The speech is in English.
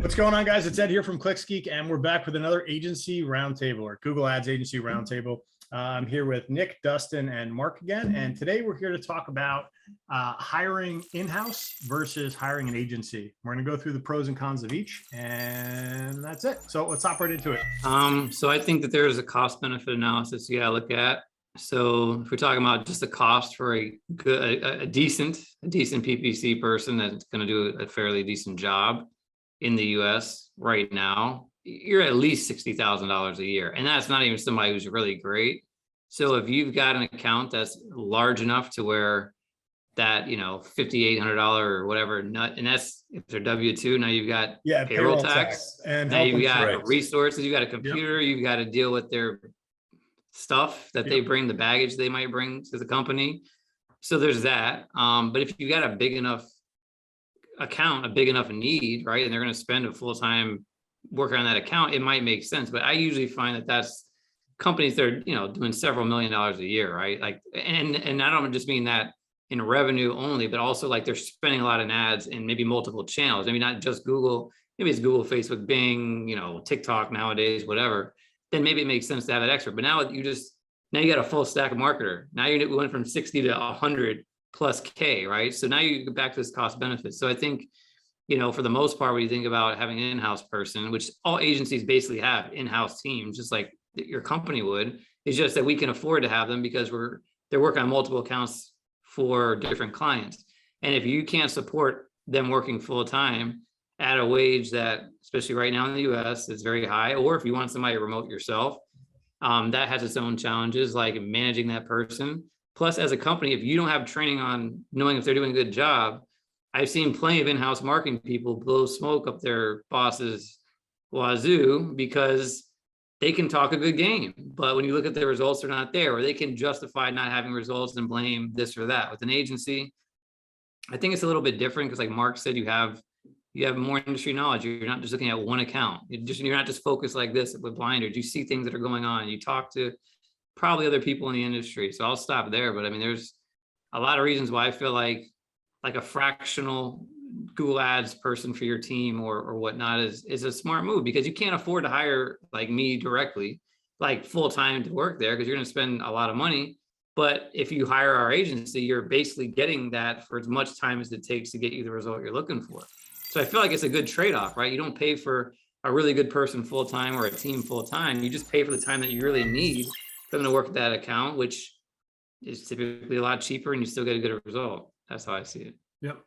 What's going on, guys? It's Ed here from Geek, and we're back with another agency roundtable or Google Ads agency roundtable. I'm here with Nick, Dustin, and Mark again. And today we're here to talk about hiring in-house versus hiring an agency. We're going to go through the pros and cons of each, and that's it. So let's hop right into it. So I think that there's a cost benefit analysis you got to look at. So if we're talking about just the cost for a decent PPC person that's going to do a fairly decent job in the US right now, you're at least $60,000 a year. And that's not even somebody who's really great. So if you've got an account that's large enough to where that, $5,800 or whatever, and that's if they're W-2, now you've got payroll tax, and now you've got resources, you've got a computer, you've got to deal with their stuff that they bring, the baggage they might bring to the company. So there's that. But if you got a big enough account, a big enough need, right, and they're going to spend a full-time worker on that account, it might make sense. But I usually find that that's companies that are doing several $1 million a year, right? Like, and I don't just mean that in revenue only, but also like they're spending a lot in ads in maybe multiple channels. Maybe not just Google, maybe it's Google, Facebook, Bing, TikTok nowadays, whatever. Then maybe it makes sense to have that expert. But now you got a full stack marketer. Now you went from 60 to 100 plus K, right? So now you go back to this cost benefit. So I think, for the most part, when you think about having an in-house person, which all agencies basically have in-house teams, just like your company would, it's just that we can afford to have them because they're working on multiple accounts for different clients. And if you can't support them working full time at a wage that, especially right now in the US, is very high, or if you want somebody to remote yourself, that has its own challenges, like managing that person. Plus, as a company, if you don't have training on knowing if they're doing a good job, I've seen plenty of in-house marketing people blow smoke up their bosses' wazoo because they can talk a good game, but when you look at the results, they're not there, or they can justify not having results and blame this or that. With an agency, I think it's a little bit different because, like Mark said, you have more industry knowledge. You're not just looking at one account. You're not just focused like this with blinders. You see things that are going on. You talk to probably other people in the industry. So I'll stop there. But I mean, there's a lot of reasons why I feel like a fractional Google Ads person for your team or whatnot is a smart move, because you can't afford to hire like me directly, like full time to work there, because you're going to spend a lot of money. But if you hire our agency, you're basically getting that for as much time as it takes to get you the result you're looking for. So I feel like it's a good trade-off, right? You don't pay for a really good person full time or a team full time. You just pay for the time that you really need for them to work at that account, which is typically a lot cheaper, and you still get a good result. That's how I see it. Yep.